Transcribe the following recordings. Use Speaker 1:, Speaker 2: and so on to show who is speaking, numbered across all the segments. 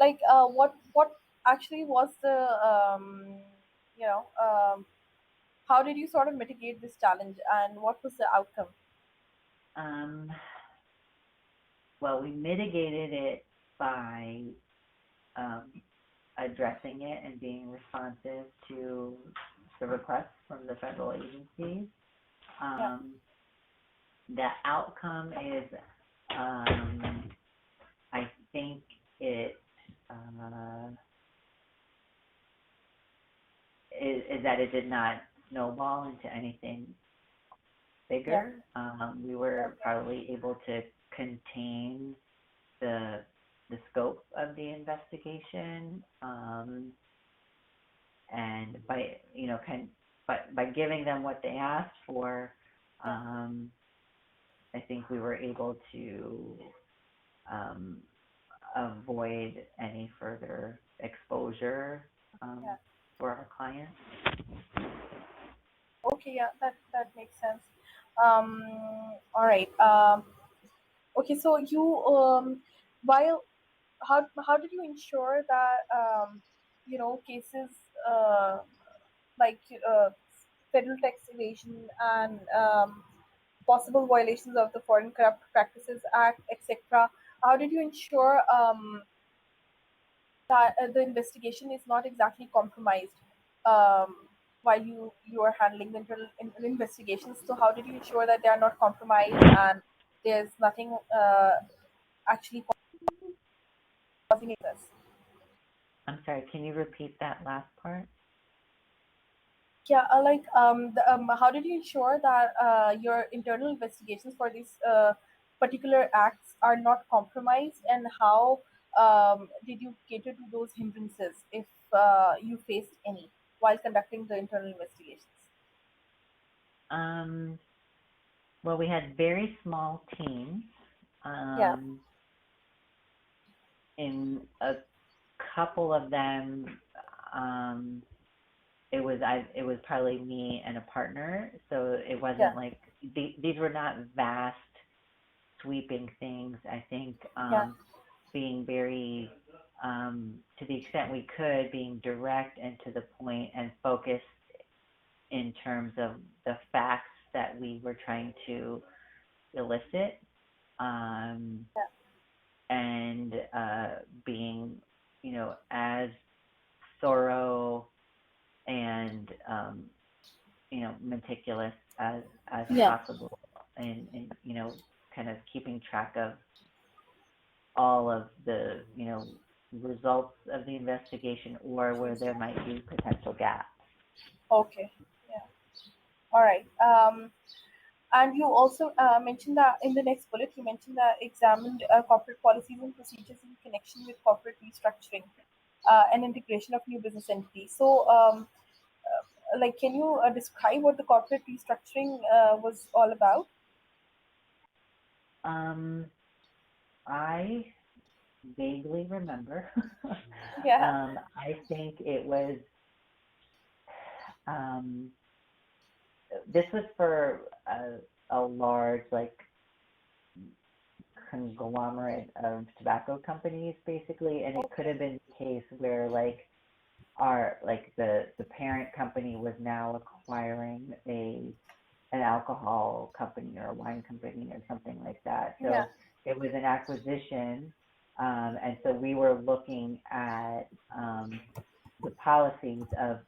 Speaker 1: like what actually was the you know how did you sort of mitigate this challenge, and what was the outcome?
Speaker 2: Um, well, we mitigated it by um, addressing it and being responsive to the requests from the federal agencies.
Speaker 1: Yeah,
Speaker 2: Um, the outcome is, um, I think uh, is that it did not snowball into anything
Speaker 1: yeah,
Speaker 2: bigger. We were
Speaker 1: okay,
Speaker 2: probably able to contain the the scope of the investigation, and by but by giving them what they asked for,
Speaker 1: yeah,
Speaker 2: um, I think we were able to um, avoid any further exposure
Speaker 1: yeah.
Speaker 2: for our clients.
Speaker 1: Okay, yeah, that makes sense. um all right. Okay, so you while how did you ensure that cases uh, like federal tax evasion and possible violations of the Foreign Corrupt Practices Act, etc. How did you ensure that the investigation is not exactly compromised um, while you are handling the internal investigations? So how did you ensure that they are not compromised and there's nothing actually causing this?
Speaker 2: I'm sorry, can you repeat that last part?
Speaker 1: Yeah, how did you ensure that your internal investigations for these particular acts are not compromised, and how did you cater to those hindrances if you faced any while conducting the internal investigations?
Speaker 2: Um, well, we had very small teams.
Speaker 1: Yeah,
Speaker 2: Um, in a couple of them, um, it was probably me and a partner, so it
Speaker 1: yeah,
Speaker 2: wasn't like these were not vast, sweeping things. I think
Speaker 1: yeah,
Speaker 2: being very to the extent we could, being direct and to the point and focused in terms of the facts that we were trying to elicit, um,
Speaker 1: yeah,
Speaker 2: and being, as thorough and meticulous as
Speaker 1: yeah.
Speaker 2: possible, and kind of keeping track of all of the results of the investigation or where there might be potential gaps.
Speaker 1: Okay, yeah. All right. And you also mentioned that in the next bullet, you mentioned that examined corporate policies and procedures in connection with corporate restructuring and integration of new business entities. So, like, can you describe what the corporate restructuring was all about?
Speaker 2: Um, I vaguely remember.
Speaker 1: Yeah,
Speaker 2: I think it was um, this was for a large like conglomerate of tobacco companies basically, and it could
Speaker 1: okay,
Speaker 2: have been the case where the parent company was now acquiring a an alcohol company or a wine company or something like that.
Speaker 1: yeah,
Speaker 2: So it was an acquisition, and so we were looking at the policies of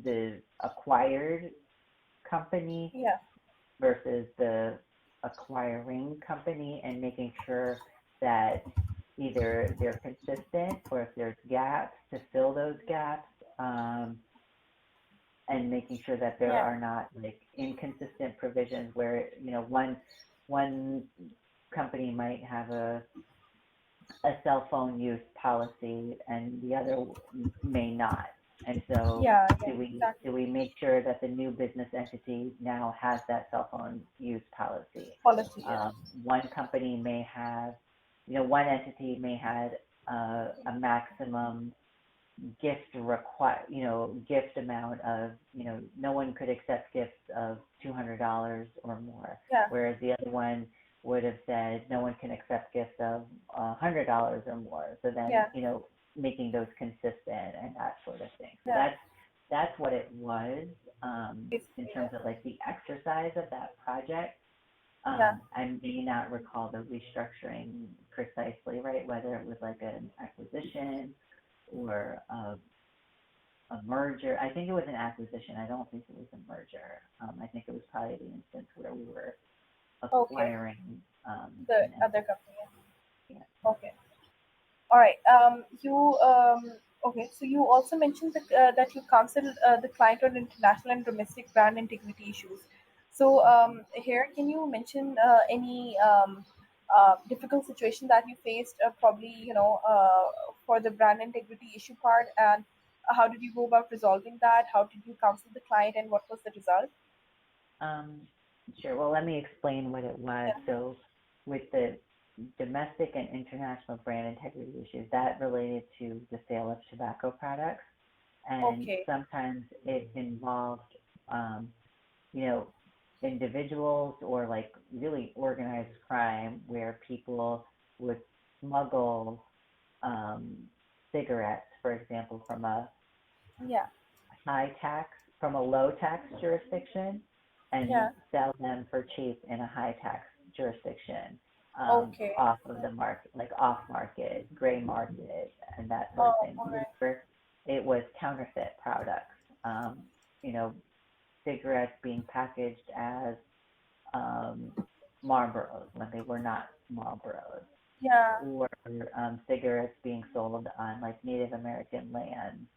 Speaker 2: the acquired company
Speaker 1: yeah,
Speaker 2: versus the acquiring company, and making sure that either they're consistent or if there's gaps to fill those gaps, and making sure that there
Speaker 1: yeah,
Speaker 2: are not like inconsistent provisions where one company might have a cell phone use policy and the other may not. And so
Speaker 1: yeah, yeah,
Speaker 2: do
Speaker 1: exactly.
Speaker 2: we make sure that the new business entity now has that cell phone use policy?
Speaker 1: Policy, yeah,
Speaker 2: One company may have, one entity may have a maximum gift amount of, no one could accept gifts of $200 or more,
Speaker 1: yeah,
Speaker 2: whereas the other one would have said no one can accept gifts of $100 or more. So then,
Speaker 1: Yeah.
Speaker 2: making those consistent and that sort of thing. So
Speaker 1: Yeah.
Speaker 2: that's what it was, in
Speaker 1: Basically,
Speaker 2: terms
Speaker 1: yeah.
Speaker 2: of like the exercise of that project.
Speaker 1: Yeah.
Speaker 2: I may not recall the restructuring precisely, right? Whether it was like an acquisition or a merger. I think it was an acquisition. I don't think it was a merger. I think it was probably the instance where we were
Speaker 1: Okay.
Speaker 2: acquiring
Speaker 1: The
Speaker 2: an
Speaker 1: other
Speaker 2: entity.
Speaker 1: company.
Speaker 2: Yeah.
Speaker 1: Yeah. Okay. All right. You okay? So you also mentioned that you counsel the client on international and domestic brand integrity issues. So here, can you mention any difficult situation that you faced? Probably, for the brand integrity issue part, and how did you go about resolving that? How did you counsel the client, and what was the result?
Speaker 2: Um, sure. Well, let me explain what it was.
Speaker 1: Yeah.
Speaker 2: So, with the domestic and international brand integrity issues, that related to the sale of tobacco products, and
Speaker 1: Okay.
Speaker 2: sometimes it involved, um, you know, individuals or like really organized crime where people would smuggle um, cigarettes, for example, from a
Speaker 1: Yeah.
Speaker 2: high tax, from a low tax jurisdiction and
Speaker 1: Yeah.
Speaker 2: sell them for cheap in a high tax jurisdiction,
Speaker 1: Okay.
Speaker 2: off of the market, like off market, gray market, and that sort of
Speaker 1: Oh,
Speaker 2: thing.
Speaker 1: all right.
Speaker 2: Where it was counterfeit products, um, you know, cigarettes being packaged as um, Marlboros when they were not Marlboros,
Speaker 1: Yeah.
Speaker 2: or cigarettes being sold on like Native American lands,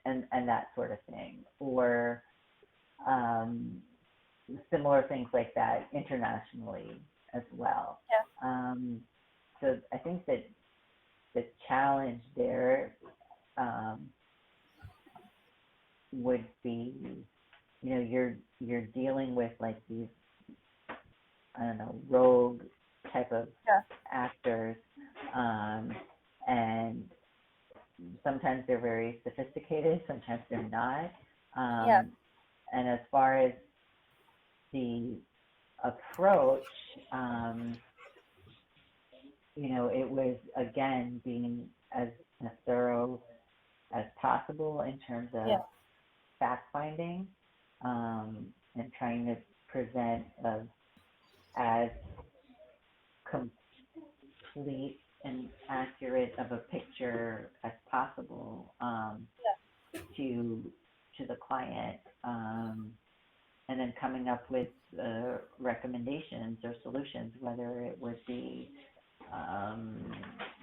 Speaker 2: and that sort of thing, or um, similar things like that internationally as well.
Speaker 1: Yeah.
Speaker 2: Um, so I think that the challenge there, um, would be, you're dealing with like these, I don't know, rogue type of
Speaker 1: Yeah.
Speaker 2: actors, um, and sometimes they're very sophisticated, sometimes they're not.
Speaker 1: Yeah.
Speaker 2: Um, and as far as the approach, um, it was again being as thorough as possible in terms of
Speaker 1: Yeah.
Speaker 2: fact finding, and trying to present as complete and accurate of a picture as possible, to the client, and then coming up with recommendations or solutions, whether it would be um,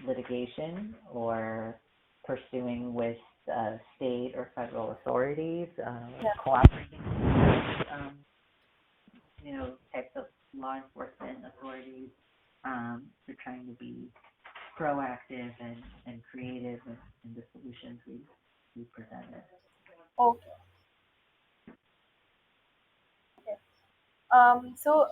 Speaker 2: litigation or pursuing with state or federal authorities,
Speaker 1: Yeah.
Speaker 2: cooperating with types of law enforcement authorities. We're trying to be proactive and creative in the solutions we presented.
Speaker 1: Okay. Okay. So,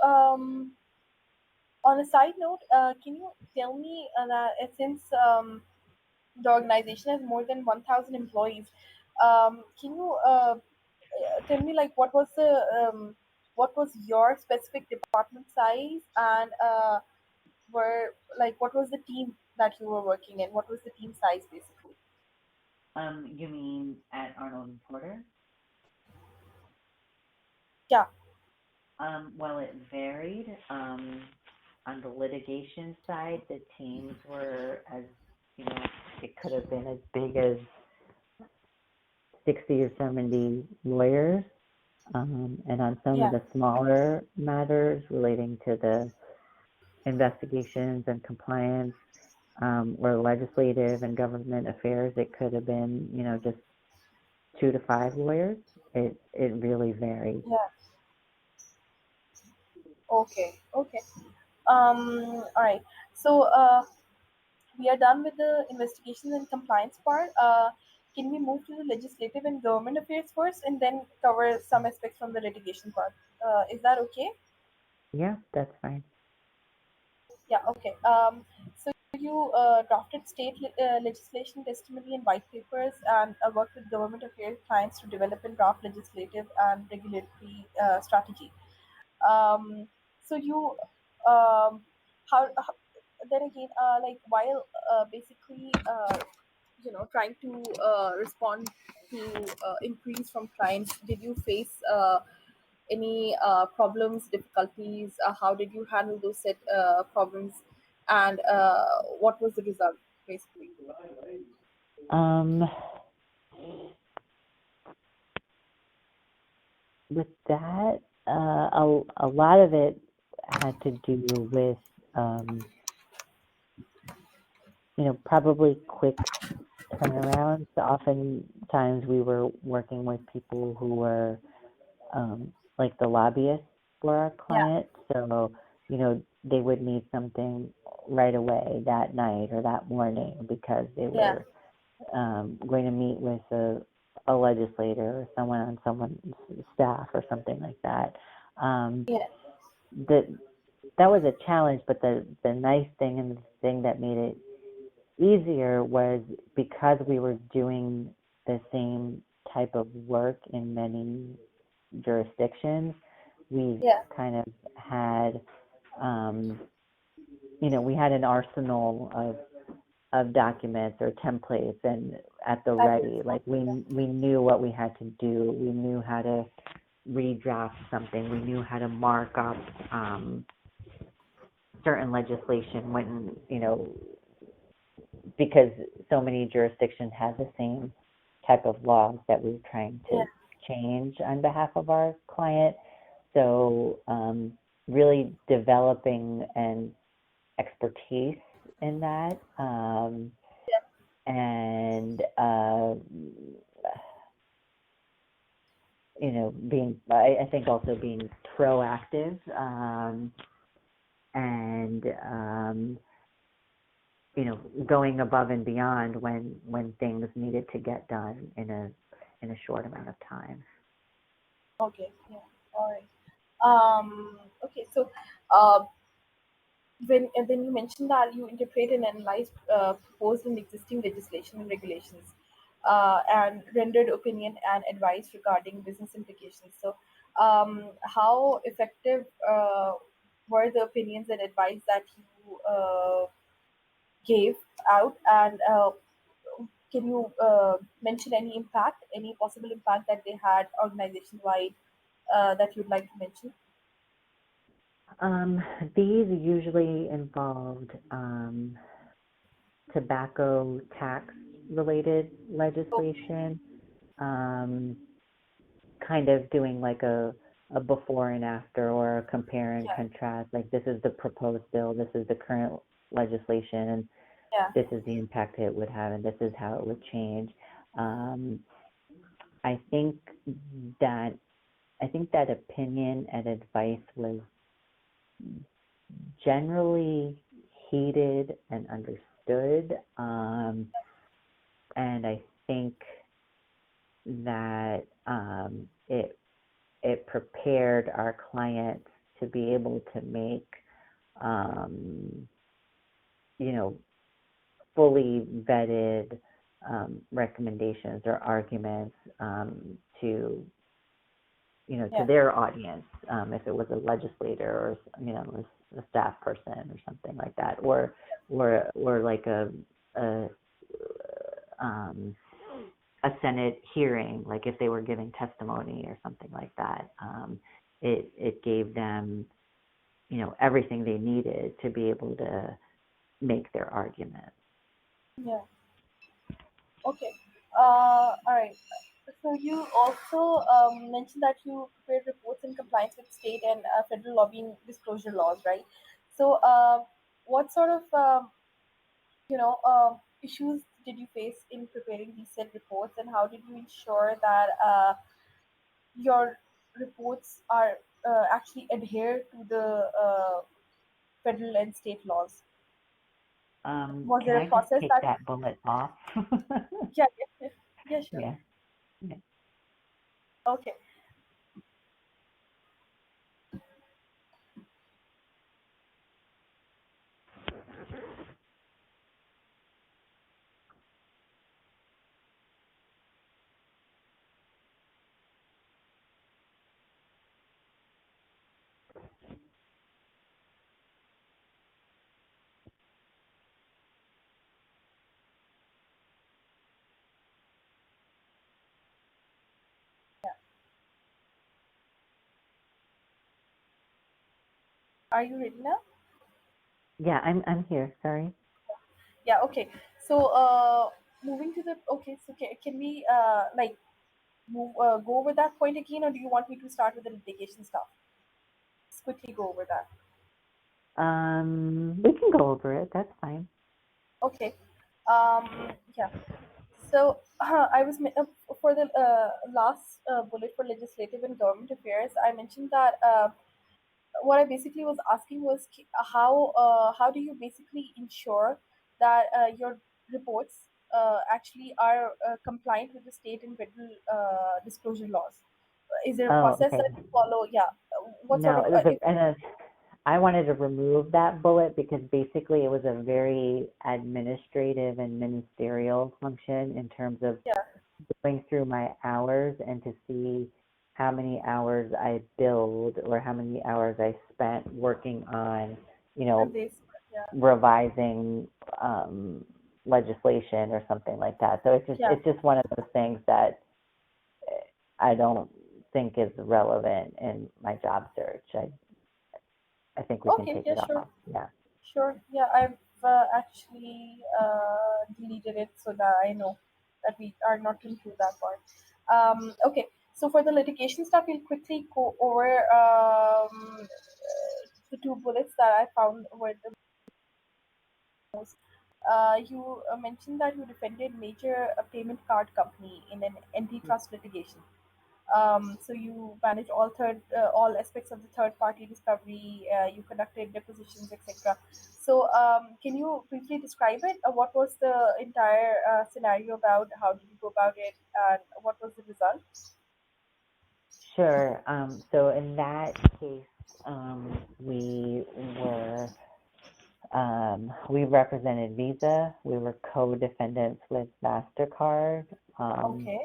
Speaker 1: on a side note, can you tell me that since the organization has more than 1,000 employees, can you tell me like what was your specific department size, and were like what was the team that you were working in? What was the team size basically?
Speaker 2: You mean at Arnold and Porter?
Speaker 1: Yeah.
Speaker 2: Well, it varied. On the litigation side, the teams were you know, it could have been as big as 60 or 70 lawyers. And on some of
Speaker 1: Yeah.
Speaker 2: the smaller matters relating to the investigations and compliance, or legislative and government affairs, it could have been, just 2 to 5 lawyers. It really varied.
Speaker 1: Yeah. Okay. Okay. All right. So, we are done with the investigations and compliance part. Can we move to the legislative and government affairs first, and then cover some aspects from the litigation part? Is that okay?
Speaker 2: Yeah, that's fine.
Speaker 1: Yeah. Okay. So you drafted state legislation, testimony, and white papers, and worked with government affairs clients to develop and draft legislative and regulatory strategy. Um, So you how then again, like while basically trying to respond to inquiries from clients, did you face any problems, difficulties? How did you handle those set problems, and what was the result basically?
Speaker 2: Um, with that, a lot of it had to do with, um, probably quick turnarounds. Oftentimes we were working with people who were like the lobbyists for our
Speaker 1: Yeah,
Speaker 2: client. So, they would need something right away that night or that morning because they
Speaker 1: yeah,
Speaker 2: were going to meet with a legislator or someone on someone's staff or something like that. Um,
Speaker 1: yeah,
Speaker 2: that that was a challenge, but the nice thing and the thing that made it easier was because we were doing the same type of work in many jurisdictions, we
Speaker 1: yeah,
Speaker 2: kind of had, um, we had an arsenal of documents or templates and at the
Speaker 1: I think
Speaker 2: ready. Like we knew what we had to do. We knew how to redraft something. We knew how to mark up certain legislation when, because so many jurisdictions had the same type of laws that we were trying
Speaker 1: yeah,
Speaker 2: to change on behalf of our client. So really developing an expertise in that,
Speaker 1: yeah,
Speaker 2: and being, I think also being proactive, and going above and beyond when things needed to get done in a short amount of time.
Speaker 1: okay, yeah, all right. Okay, so uh, when you mentioned that you interpret and analyze proposed and existing legislation and regulations, and rendered opinion and advice regarding business implications. So, how effective were the opinions and advice that you gave out, and can you mention any impact, any possible impact that they had organization wide that you'd like to mention?
Speaker 2: Um, these usually involved tobacco tax related
Speaker 1: So,
Speaker 2: legislation, um, kind of doing like a before and after or a compare and
Speaker 1: yeah,
Speaker 2: contrast. Like this is the proposed bill, this is the current legislation, and
Speaker 1: yeah,
Speaker 2: this is the impact it would have, and this is how it would change. Um, I think that I think that opinion and advice was generally heeded and understood. And I think that it prepared our clients to be able to make, um, you know, fully vetted recommendations or arguments, to to
Speaker 1: yeah,
Speaker 2: their audience, if it was a legislator or a staff person or something like that, or like a um, a Senate hearing, like if they were giving testimony or something like that. It gave them everything they needed to be able to make their argument.
Speaker 1: yeah. Okay. All right. So you also mentioned that you prepared reports in compliance with state and federal lobbying disclosure laws, right? So, what sort of issues did you face in preparing these said reports, and how did you ensure that your reports are actually adhere to the federal and state laws? Was
Speaker 2: Can
Speaker 1: there a
Speaker 2: I just
Speaker 1: process
Speaker 2: take
Speaker 1: that?
Speaker 2: that bullet off?
Speaker 1: Yeah, yeah, yeah, sure.
Speaker 2: Yeah. Yeah.
Speaker 1: Okay. Are you ready now?
Speaker 2: Yeah, I'm here. Sorry.
Speaker 1: Yeah. Okay. So, moving to the okay. So, can we go over that point again, or do you want me to start with the litigation stuff? Let's quickly go over that.
Speaker 2: We can go over it. That's fine.
Speaker 1: Okay. Yeah. So I was for the last bullet for legislative and government affairs. I mentioned that what I basically was asking was how do you basically ensure that your reports actually are compliant with the state and federal disclosure laws? Is there a
Speaker 2: Oh,
Speaker 1: process
Speaker 2: okay.
Speaker 1: that you follow? Yeah. What sort
Speaker 2: No,
Speaker 1: of
Speaker 2: it was
Speaker 1: if
Speaker 2: I wanted to remove that bullet because basically it was a very administrative and ministerial function in terms of
Speaker 1: yeah,
Speaker 2: going through my hours and to see how many hours I billed or how many hours I spent working on, you
Speaker 1: and
Speaker 2: know,
Speaker 1: this yeah
Speaker 2: revising um, legislation or something like that. So
Speaker 1: yeah
Speaker 2: it's just one of those things that I don't think is relevant in my job search. I think we can
Speaker 1: okay
Speaker 2: take
Speaker 1: yeah
Speaker 2: it
Speaker 1: sure
Speaker 2: off. Yeah.
Speaker 1: sure yeah I've actually deleted it so that I know that we are not to include that part. Okay, so for the litigation stuff, we'll quickly go over the two bullets that I found were the most. You mentioned that you defended major payment card company in an antitrust litigation. So you manage all aspects of the third party discovery. You conducted depositions, etc. So can you briefly describe it? What was the entire scenario about? How did you go about it, and what was the result?
Speaker 2: Sure. So in that case, we represented Visa. We were co-defendants with Mastercard, um,
Speaker 1: Okay.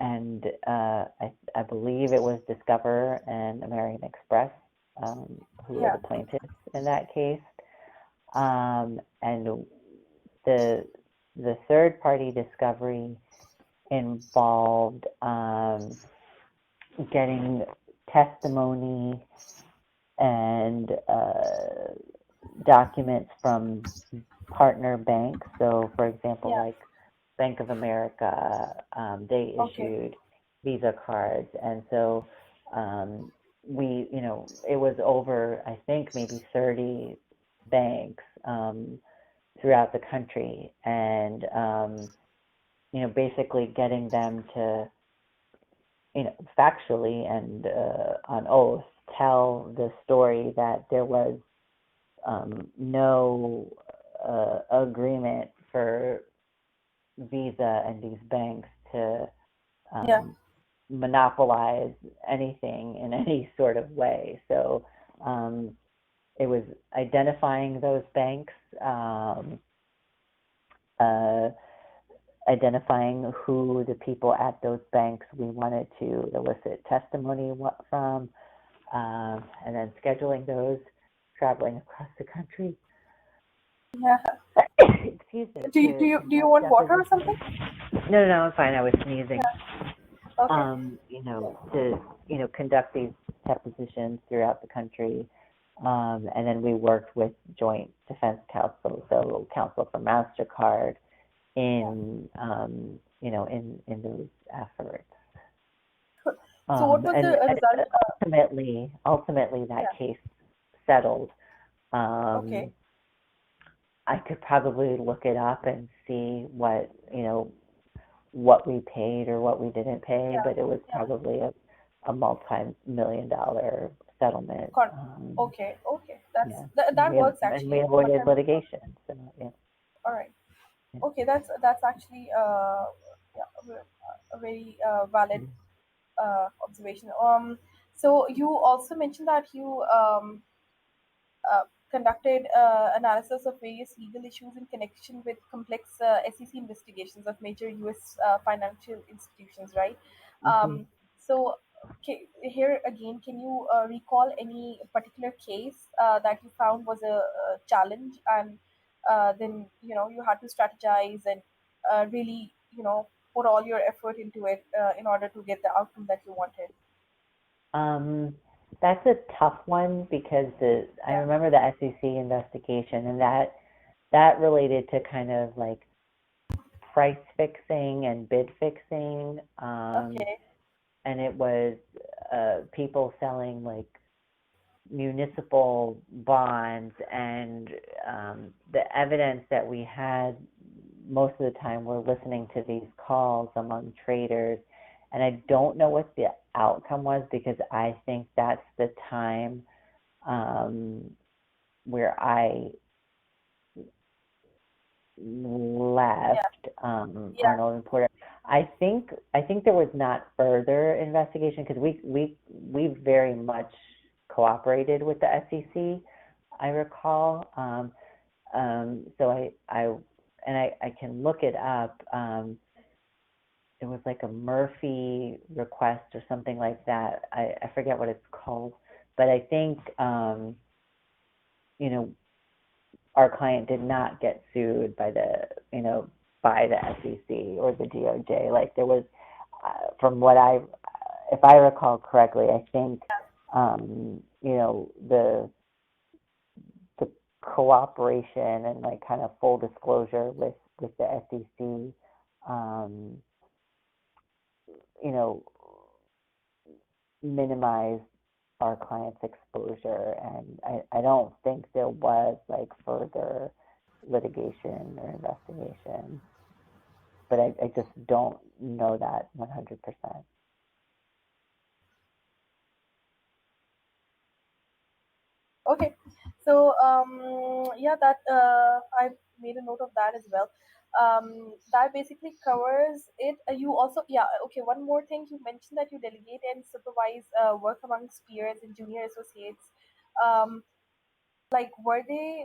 Speaker 2: and I believe it was Discover and American Express who were
Speaker 1: Yeah.
Speaker 2: the plaintiffs in that case. And the the third party discovery involved getting testimony and documents from partner banks. So, for example,
Speaker 1: Yeah.
Speaker 2: like Bank of America, they
Speaker 1: Okay.
Speaker 2: issued Visa cards, and so it was over, I think, maybe 30 banks throughout the country, and basically getting them to factually and on oath tell the story that there was no agreement for Visa and these banks to
Speaker 1: Yeah.
Speaker 2: um, monopolize anything in any sort of way. So um, it was identifying those banks, uh, identifying who the people at those banks we wanted to elicit testimony from, and then scheduling those, traveling across the country,
Speaker 1: Yeah.
Speaker 2: excuse me, to
Speaker 1: Do you
Speaker 2: conduct
Speaker 1: want water or something?
Speaker 2: depositions. No, no, I'm fine. I was sneezing.
Speaker 1: Yeah. Okay.
Speaker 2: To conduct these depositions throughout the country, and then we worked with Joint Defense Counsel, so counsel for Mastercard,
Speaker 1: Yeah.
Speaker 2: in those efforts.
Speaker 1: So what was the
Speaker 2: And
Speaker 1: result?
Speaker 2: ultimately that
Speaker 1: Yeah.
Speaker 2: case settled.
Speaker 1: Okay.
Speaker 2: Um, I could probably look it up and see what we paid or what we didn't pay,
Speaker 1: Yeah.
Speaker 2: but it was
Speaker 1: Yeah.
Speaker 2: probably a multi-million dollar settlement.
Speaker 1: Con- okay. Okay.
Speaker 2: Yeah,
Speaker 1: That works
Speaker 2: and we
Speaker 1: actually.
Speaker 2: avoided
Speaker 1: Multi-million.
Speaker 2: litigation. So yeah,
Speaker 1: All right.
Speaker 2: yeah.
Speaker 1: Okay. That's actually yeah, a very valid observation. So you also mentioned that you uh, conducted analysis of various legal issues in connection with complex SEC investigations of major U.S. Financial institutions, right?
Speaker 2: Mm-hmm.
Speaker 1: So here again, can you recall any particular case that you found was a challenge, and then you had to strategize and really put all your effort into it in order to get the outcome that you wanted?
Speaker 2: That's a tough one because I
Speaker 1: Yeah.
Speaker 2: remember the SEC investigation, and that related to kind of like price fixing and bid fixing,
Speaker 1: Okay.
Speaker 2: and it was people selling like municipal bonds, and the evidence that we had most of the time we're listening to these calls among traders, and I don't know what the outcome was because I think that's the time um, where I left
Speaker 1: Yeah. Yeah.
Speaker 2: Arnold and Porter. I think there was not further investigation because we very much cooperated with the SEC. I recall. So I can look it up. It was like a Murphy request or something like that. I forget what it's called, but I think you know our client did not get sued by the SEC or the DOJ. Like there was, from what if I recall correctly, I think the cooperation and like kind of full disclosure with the SEC, um, you know, minimize our client's exposure, and I don't think there was like further litigation or investigation, but I just don't know that 100%.
Speaker 1: Okay. So yeah, that I made a note of that as well. That basically covers it. You also, yeah, okay. One more thing, you mentioned that you delegate and supervise work amongst peers and junior associates. Um, like, were they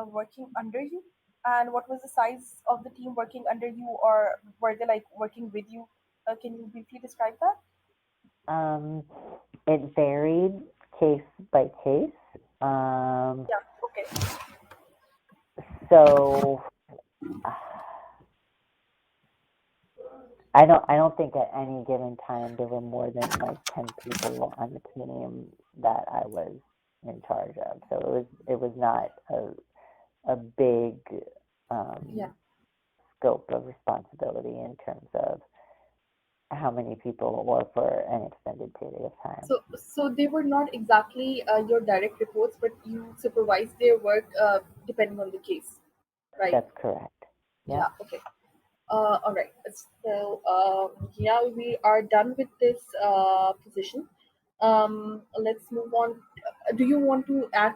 Speaker 1: working under you? And what was the size of the team working under you, or were they like working with you? Can you briefly describe that?
Speaker 2: Um, it varied case by case. Um,
Speaker 1: Yeah. Okay.
Speaker 2: so I don't think at any given time there were more than like 10 people on the team that I was in charge of. So it was not a big
Speaker 1: Yeah.
Speaker 2: um, scope of responsibility in terms of how many people or for an extended period of time.
Speaker 1: So they were not exactly your direct reports, but you supervised their work depending on the case, right?
Speaker 2: That's correct.
Speaker 1: Yeah.
Speaker 2: Yep.
Speaker 1: Okay. All right. So yeah, we are done with this position. Let's move on. Do you want to add